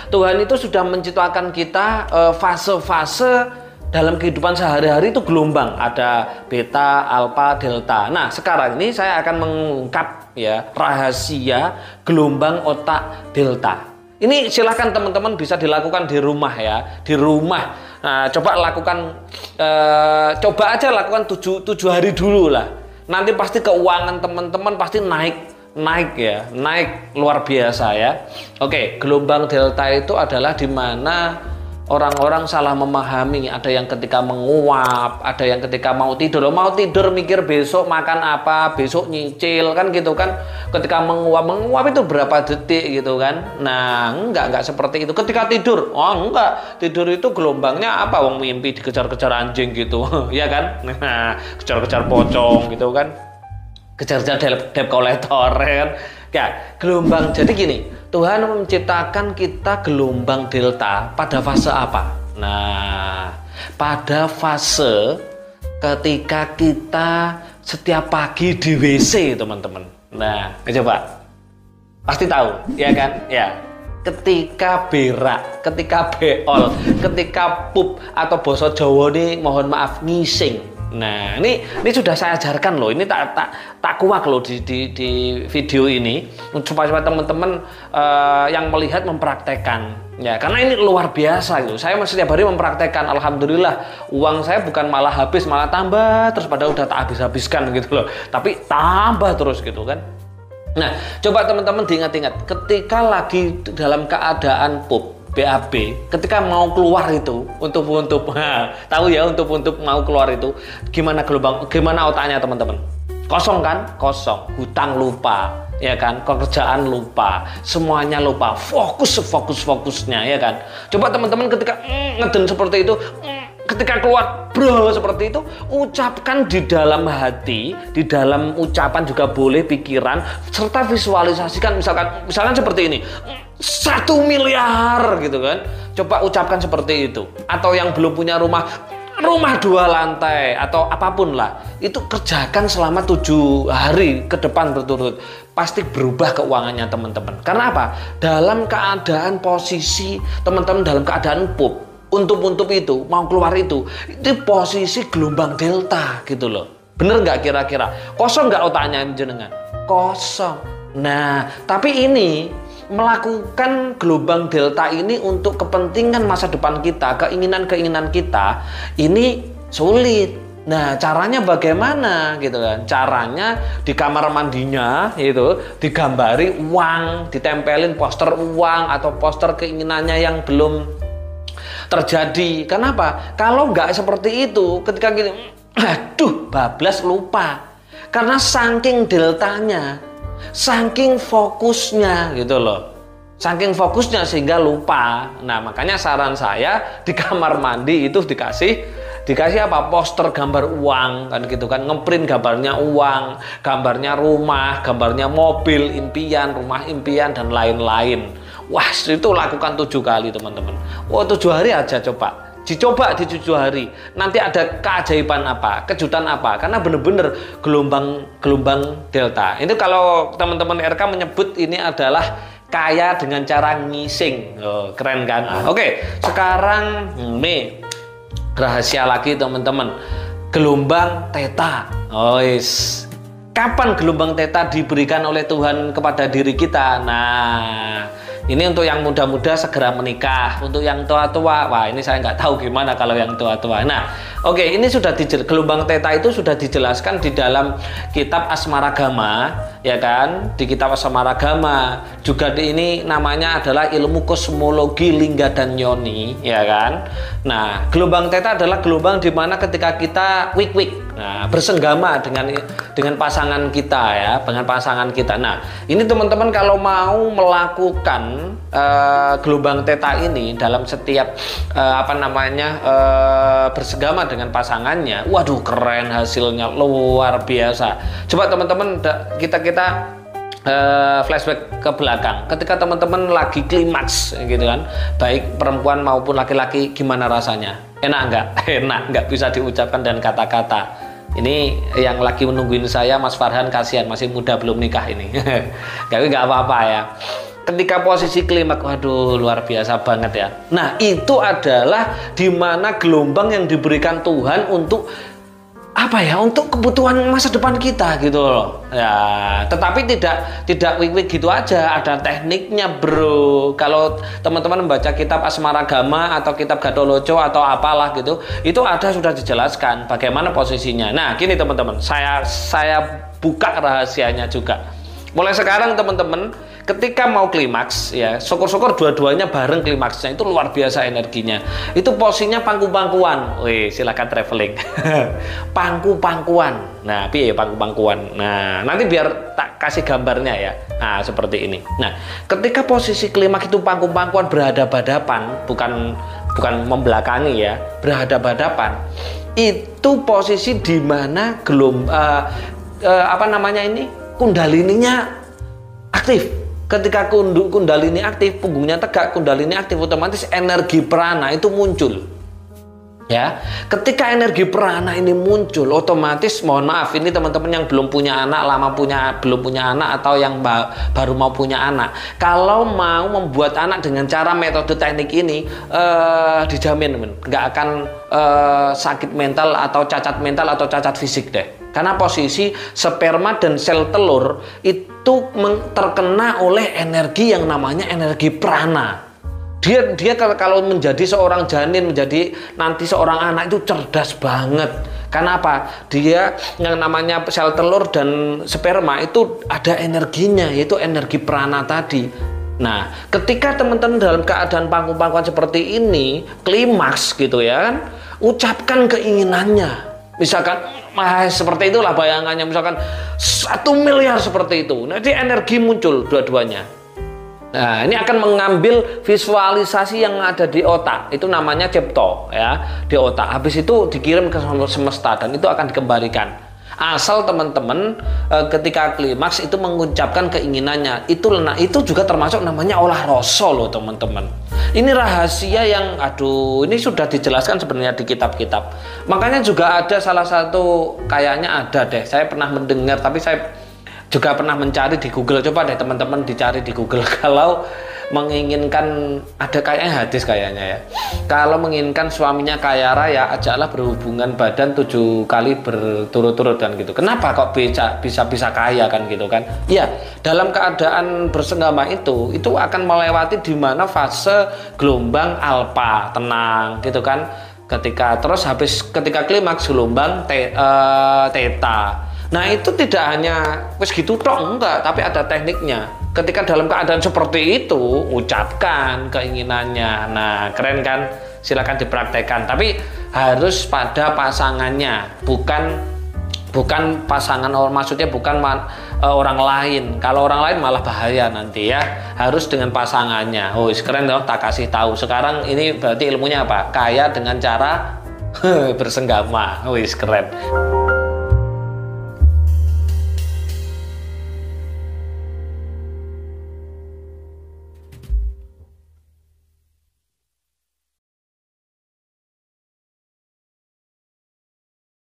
Tuhan itu sudah menciptakan kita fase-fase dalam kehidupan sehari-hari itu gelombang. Ada beta, alfa, delta. Nah, sekarang ini saya akan mengungkap ya rahasia gelombang otak delta. Ini silahkan teman-teman bisa dilakukan di rumah ya, di rumah. Nah, coba lakukan, coba aja lakukan 7 hari dulu lah. Nanti pasti keuangan teman-teman pasti naik luar biasa ya. Oke, gelombang delta itu adalah di mana orang-orang salah memahami. Ada yang ketika menguap, ada yang ketika mau tidur mikir besok makan apa, besok nyicil kan gitu kan. Ketika menguap itu berapa detik gitu kan. Nah, enggak seperti itu. Ketika tidur, enggak. Tidur itu gelombangnya apa? Wong mimpi dikejar-kejar anjing gitu. Ya kan? Nah, kejar-kejar pocong gitu kan. Kejar-kejar debt collector ya kan. Ya, gelombang. Jadi gini, Tuhan menciptakan kita gelombang delta pada fase apa? Nah, pada fase ketika kita setiap pagi di WC, teman-teman. Nah, coba. Pasti tahu, ya kan? Ya. Ketika berak, ketika beol, ketika pup atau basa Jawa nih, mohon maaf, ngising. Nah, ini sudah saya ajarkan loh. Ini tak kuak loh di video ini supaya teman-teman yang melihat mempraktekkan ya, karena ini luar biasa gitu. Saya setiap hari mempraktekkan. Alhamdulillah, uang saya bukan malah habis, malah tambah terus, padahal udah tak habis-habiskan gitu loh. Tapi tambah terus gitu kan. Nah, coba teman-teman diingat-ingat ketika lagi dalam keadaan pup BAB, ketika mau keluar itu untuk tahu ya, untuk mau keluar itu gimana otaknya teman-teman? Kosong kan? Kosong. Hutang lupa, ya kan? Kerjaan lupa, semuanya lupa. Fokusnya, ya kan? Coba teman-teman ketika ngeden seperti itu, ketika keluar bro seperti itu, ucapkan di dalam hati, di dalam ucapan juga boleh, pikiran, serta visualisasikan misalkan seperti ini. 1 miliar gitu kan. Coba ucapkan seperti itu. Atau yang belum punya rumah 2 lantai atau apapun lah, itu kerjakan selama 7 hari ke depan berturut, pasti berubah keuangannya teman-teman. Karena apa? Dalam keadaan posisi teman-teman dalam keadaan pup, untuk itu mau keluar itu posisi gelombang delta gitu loh. Bener nggak kira-kira? Kosong nggak otaknya jenengan? Kosong. Nah, tapi ini melakukan gelombang delta ini untuk kepentingan masa depan kita, keinginan kita, ini sulit. Nah, caranya bagaimana gitu kan? Caranya di kamar mandinya itu digambari uang, ditempelin poster uang atau poster keinginannya yang belum terjadi. Kenapa? Kalau nggak seperti itu, ketika gini, aduh, bablas lupa. Karena saking deltanya, saking fokusnya gitu loh, saking fokusnya sehingga lupa. Nah, makanya saran saya di kamar mandi itu dikasih apa? Poster gambar uang kan gitu kan, ngeprint gambarnya uang, gambarnya rumah, gambarnya mobil impian, rumah impian dan lain-lain. Wah, itu lakukan 7 kali teman-teman. 7 hari aja coba. Dicoba di 7 hari, nanti ada keajaiban apa, kejutan apa, karena bener-bener gelombang delta. Itu kalau teman-teman RK menyebut ini adalah kaya dengan cara ngising. Keren kan? Oke, sekarang nih rahasia lagi teman-teman, gelombang theta. Kapan gelombang theta diberikan oleh Tuhan kepada diri kita? Nah, ini untuk yang muda-muda segera menikah. Untuk yang tua-tua, wah ini saya nggak tahu gimana kalau yang tua-tua. Nah, oke, ini sudah gelombang theta itu sudah dijelaskan di dalam kitab Asmaragama, ya kan? Di kitab Asmaragama juga ini namanya adalah ilmu kosmologi lingga dan yoni, ya kan? Nah, gelombang theta adalah gelombang di mana ketika kita wik-wik, nah, bersenggama dengan pasangan kita ya, dengan pasangan kita. Nah, ini teman-teman kalau mau melakukan gelombang theta ini dalam setiap bersenggama dengan pasangannya, waduh keren hasilnya, luar biasa. Coba teman-teman kita flashback ke belakang, ketika teman-teman lagi klimaks gitu kan, baik perempuan maupun laki-laki, gimana rasanya? Enak nggak? Enak, nggak bisa diucapkan dan kata-kata. Ini yang lagi menungguin saya, Mas Farhan, kasihan masih muda belum nikah ini. Tapi nggak apa-apa ya. ketika posisi klimaks, waduh luar biasa banget ya. Nah itu adalah dimana gelombang yang diberikan Tuhan untuk apa ya, untuk kebutuhan masa depan kita gitu loh ya. Tetapi tidak wik-wik gitu aja, ada tekniknya bro. Kalau teman-teman membaca kitab Asmaragama atau kitab Gatholoco atau apalah gitu, itu ada sudah dijelaskan bagaimana posisinya. Nah gini teman-teman, saya buka rahasianya juga. Mulai sekarang teman-teman, ketika mau klimaks ya, syukur-syukur dua-duanya bareng klimaksnya, itu luar biasa energinya. Itu posisinya pangku-pangkuan. Wih, silakan traveling. Pangku-pangkuan. Nah, piye pangku-pangkuan. Nah, nanti biar tak kasih gambarnya ya. Nah, seperti ini. Nah, ketika posisi klimaks itu pangku-pangkuan berhadapan-hadapan, bukan membelakangi ya, berhadapan-hadapan. Itu posisi di mana kundalininya aktif. Ketika kundalini aktif, punggungnya tegak, kundalini aktif, otomatis energi prana itu muncul. Ya, ketika energi prana ini muncul, otomatis mohon maaf ini teman-teman yang belum punya anak, belum punya anak atau yang baru mau punya anak. Kalau mau membuat anak dengan cara metode teknik ini, dijamin nggak akan sakit mental atau cacat fisik deh. Karena posisi sperma dan sel telur itu terkena oleh energi yang namanya energi prana. Dia kalau menjadi seorang janin, menjadi nanti seorang anak itu cerdas banget. Karena apa? Dia yang namanya sel telur dan sperma itu ada energinya, yaitu energi prana tadi. Nah, ketika teman-teman dalam keadaan pangku-pangkuan seperti ini, klimaks gitu ya kan, ucapkan keinginannya. Misalkan seperti itulah bayangannya, misalkan 1 miliar seperti itu. Nanti energi muncul dua-duanya. Nah, ini akan mengambil visualisasi yang ada di otak. Itu namanya cepto ya, di otak. Habis itu dikirim ke semesta dan itu akan dikembalikan. Asal teman-teman ketika klimaks itu mengucapkan keinginannya. Itu juga termasuk namanya olah rasa loh teman-teman. Ini rahasia yang ini sudah dijelaskan sebenarnya di kitab-kitab. Makanya juga ada salah satu, kayaknya ada deh, saya pernah mendengar, tapi saya juga pernah mencari di Google. Coba deh teman-teman dicari di Google. Kalau menginginkan, ada kayaknya hadis kayaknya ya, kalau menginginkan suaminya kaya raya, ajaklah berhubungan badan 7 kali berturut-turut kan gitu. Kenapa kok bisa kaya kan gitu kan? Iya, dalam keadaan bersenggama itu akan melewati di mana fase gelombang alfa, tenang gitu kan. Ketika klimaks gelombang theta. Nah itu tidak hanya wis gitu tok, enggak, tapi ada tekniknya. Ketika dalam keadaan seperti itu, ucapkan keinginannya. Nah keren kan, silakan dipraktekkan. Tapi harus pada pasangannya, bukan pasangan, maksudnya bukan orang lain. Kalau orang lain malah bahaya nanti ya. Harus dengan pasangannya. Oh keren dong, tak kasih tahu. Sekarang ini berarti ilmunya apa? Kaya dengan cara bersenggama. Keren.